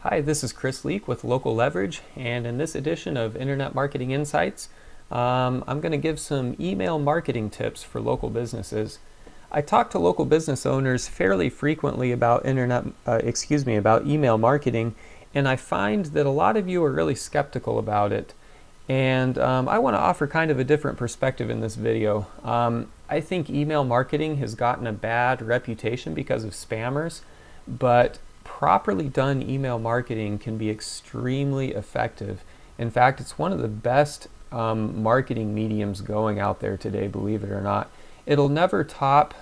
Hi, this is Chris Leak with Local Leverage, and in this edition of Internet Marketing Insights, I'm going to give some email marketing tips for local businesses. I talk to local business owners fairly frequently about about email marketing, and I find that a lot of you are really skeptical about it. And I want to offer kind of a different perspective in this video. I think email marketing has gotten a bad reputation because of spammers, but properly done email marketing can be extremely effective. In fact, it's one of the best marketing mediums going out there today, believe it or not. It'll never top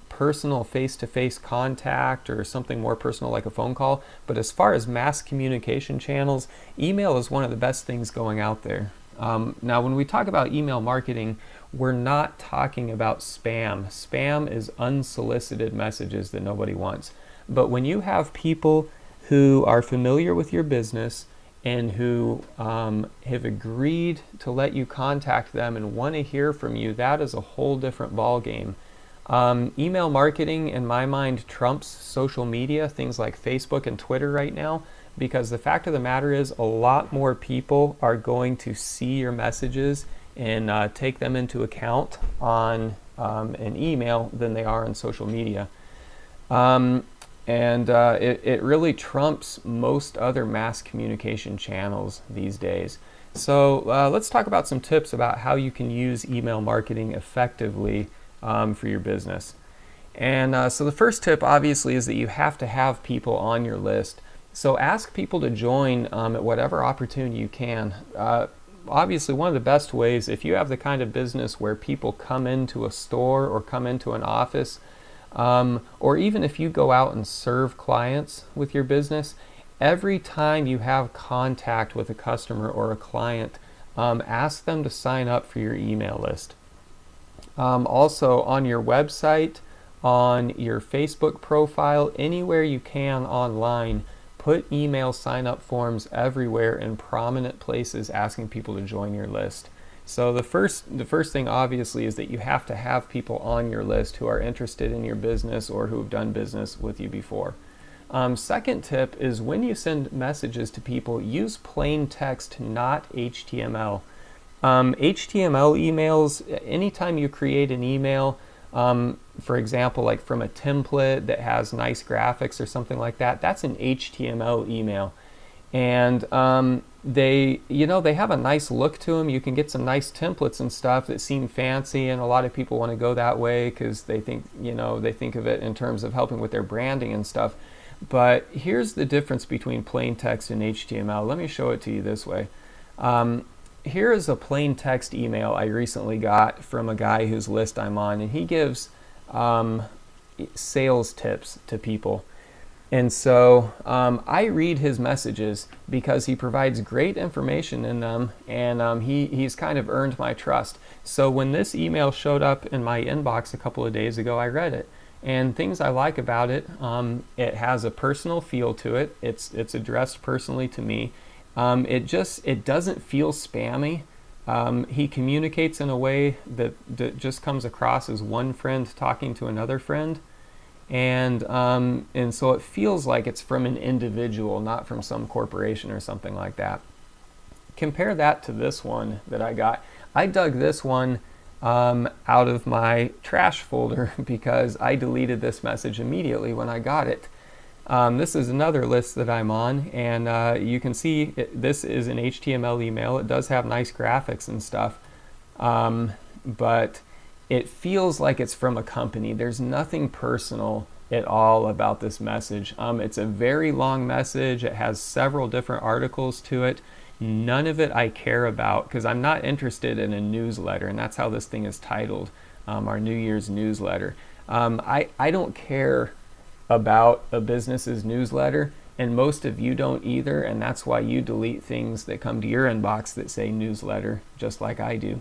personal face-to-face contact or something more personal like a phone call, but as far as mass communication channels, email is one of the best things going out there. Now, when we talk about email marketing, we're not talking about spam. Spam is unsolicited messages that nobody wants. But when you have people who are familiar with your business and who have agreed to let you contact them and want to hear from you, that is a whole different ballgame. Email marketing, in my mind, trumps social media, things like Facebook and Twitter right now, because the fact of the matter is a lot more people are going to see your messages and take them into account on an email than they are on social media. It really trumps most other mass communication channels these days. So let's talk about some tips about how you can use email marketing effectively for your business. And so the first tip, obviously, is that you have to have people on your list. So ask people to join at whatever opportunity you can. Obviously, one of the best ways, if you have the kind of business where people come into a store or come into an office, or even if you go out and serve clients with your business, every time you have contact with a customer or a client, ask them to sign up for your email list. Also, on your website, on your Facebook profile, anywhere you can online, put email sign-up forms everywhere in prominent places asking people to join your list. So the first thing, obviously, is that you have to have people on your list who are interested in your business or who have done business with you before. Second tip is when you send messages to people, use plain text, not HTML. HTML emails, anytime you create an email, for example, like from a template that has nice graphics or something like that, that's an HTML email. And they have a nice look to them. You can get some nice templates and stuff that seem fancy, and a lot of people want to go that way because they think of it in terms of helping with their branding and stuff. But here's the difference between plain text and HTML. Let me show it to you this way. Here is a plain text email I recently got from a guy whose list I'm on, and he gives sales tips to people. And so I read his messages because he provides great information in them, and he's kind of earned my trust. So when this email showed up in my inbox a couple of days ago, I read it. And things I like about it, it has a personal feel to it. It's addressed personally to me. It doesn't feel spammy. He communicates in a way that just comes across as one friend talking to another friend. And so it feels like it's from an individual, not from some corporation or something like that. Compare that to this one that I got. I dug this one out of my trash folder because I deleted this message immediately when I got it. This is another list that I'm on, and you can see this is an HTML email. It does have nice graphics and stuff, but it feels like it's from a company. There's nothing personal at all about this message. It's a very long message. It has several different articles to it. None of it I care about because I'm not interested in a newsletter, and that's how this thing is titled, our New Year's newsletter. I don't care about a business's newsletter, and most of you don't either, and that's why you delete things that come to your inbox that say newsletter, just like I do.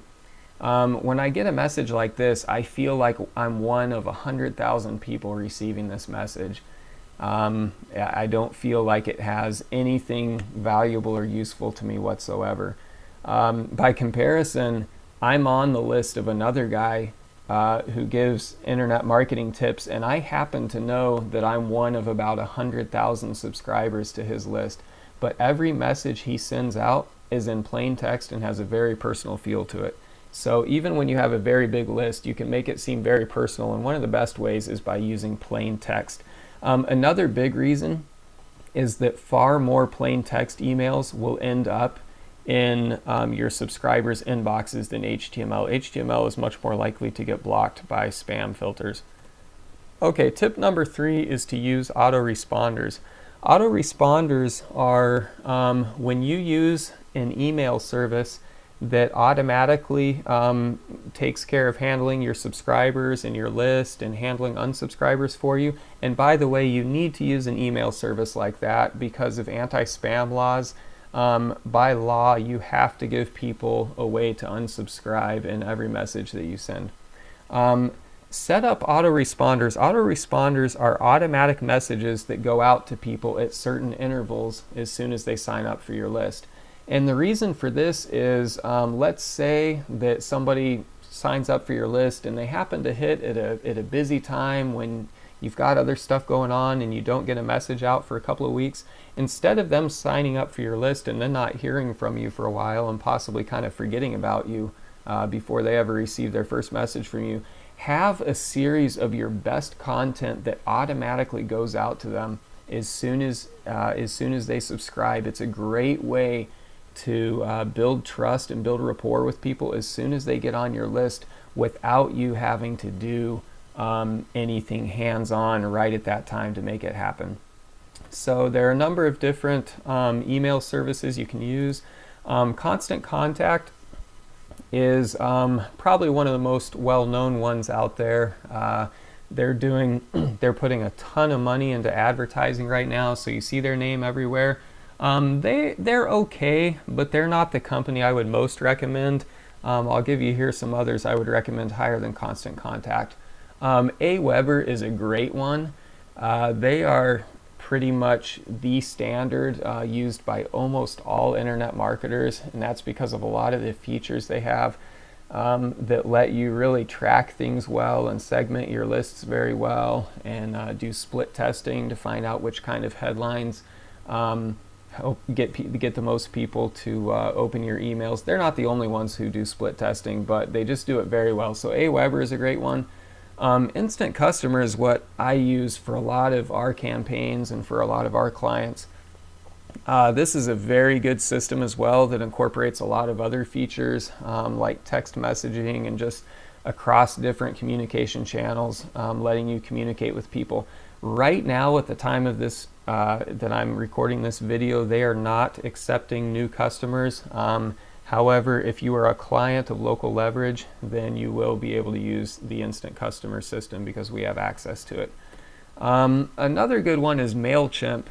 When I get a message like this, I feel like I'm one of 100,000 people receiving this message. I don't feel like it has anything valuable or useful to me whatsoever. By comparison, I'm on the list of another guy who gives internet marketing tips, and I happen to know that I'm one of about 100,000 subscribers to his list. But every message he sends out is in plain text and has a very personal feel to it. So even when you have a very big list, you can make it seem very personal, and one of the best ways is by using plain text. Another big reason is that far more plain text emails will end up in your subscribers' inboxes than HTML. HTML is much more likely to get blocked by spam filters. Okay, tip number 3 is to use autoresponders. Autoresponders are when you use an email service that automatically takes care of handling your subscribers and your list and handling unsubscribers for you. And by the way, you need to use an email service like that because of anti-spam laws. By law, you have to give people a way to unsubscribe in every message that you send. Set up autoresponders. Autoresponders are automatic messages that go out to people at certain intervals as soon as they sign up for your list. And the reason for this is, let's say that somebody signs up for your list and they happen to hit at a busy time when you've got other stuff going on and you don't get a message out for a couple of weeks. Instead of them signing up for your list and then not hearing from you for a while and possibly kind of forgetting about you before they ever receive their first message from you, have a series of your best content that automatically goes out to them as soon as they subscribe. It's a great way to build trust and build rapport with people as soon as they get on your list without you having to do anything hands-on right at that time to make it happen. So there are a number of different email services you can use. Constant Contact is probably one of the most well-known ones out there. They're putting a ton of money into advertising right now, so you see their name everywhere. They're okay, but they're not the company I would most recommend. I'll give you here some others I would recommend higher than Constant Contact. AWeber is a great one. They are pretty much the standard used by almost all internet marketers, and that's because of a lot of the features they have that let you really track things well and segment your lists very well and do split testing to find out which kind of headlines get the most people to open your emails. They're not the only ones who do split testing, but they just do it very well. So AWeber is a great one. Instant Customer is what I use for a lot of our campaigns and for a lot of our clients. This is a very good system as well that incorporates a lot of other features like text messaging and just across different communication channels, letting you communicate with people. Right now, at the time of this that I'm recording this video, they are not accepting new customers. However, if you are a client of Local Leverage, then you will be able to use the Instant Customer system because we have access to it. Another good one is MailChimp.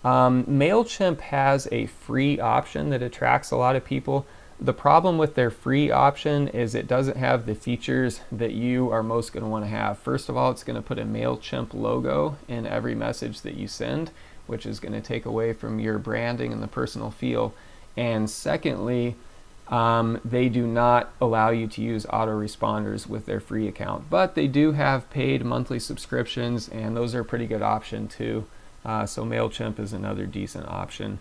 MailChimp has a free option that attracts a lot of people. The problem with their free option is it doesn't have the features that you are most going to want to have. First of all, it's going to put a MailChimp logo in every message that you send, which is going to take away from your branding and the personal feel. And secondly, they do not allow you to use autoresponders with their free account, but they do have paid monthly subscriptions, and those are a pretty good option too. So MailChimp is another decent option.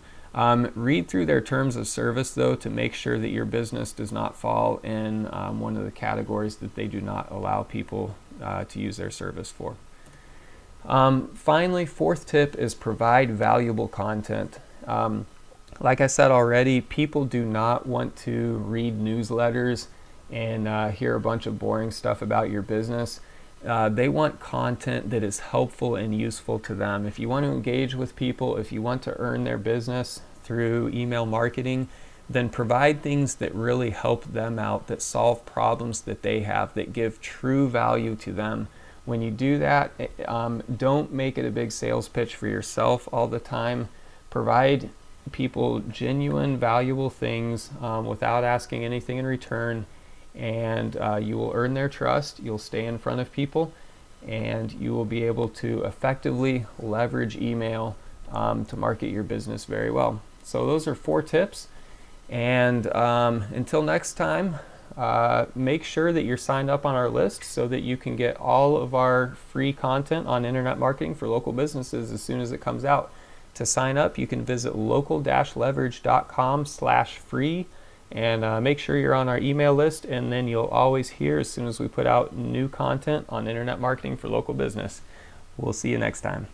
Read through their terms of service though to make sure that your business does not fall in one of the categories that they do not allow people to use their service for. Finally, fourth tip is provide valuable content. Like I said already, people do not want to read newsletters and hear a bunch of boring stuff about your business. They want content that is helpful and useful to them. If you want to engage with people, if you want to earn their business through email marketing, then provide things that really help them out, that solve problems that they have, that give true value to them. When you do that, don't make it a big sales pitch for yourself all the time. Provide people genuine, valuable things without asking anything in return, and you will earn their trust. You'll stay in front of people, and you will be able to effectively leverage email to market your business very well. So those are 4 tips, and until next time, make sure that you're signed up on our list so that you can get all of our free content on internet marketing for local businesses as soon as it comes out. To sign up, you can visit local-leverage.com/free and make sure you're on our email list, and then you'll always hear as soon as we put out new content on internet marketing for local business. We'll see you next time.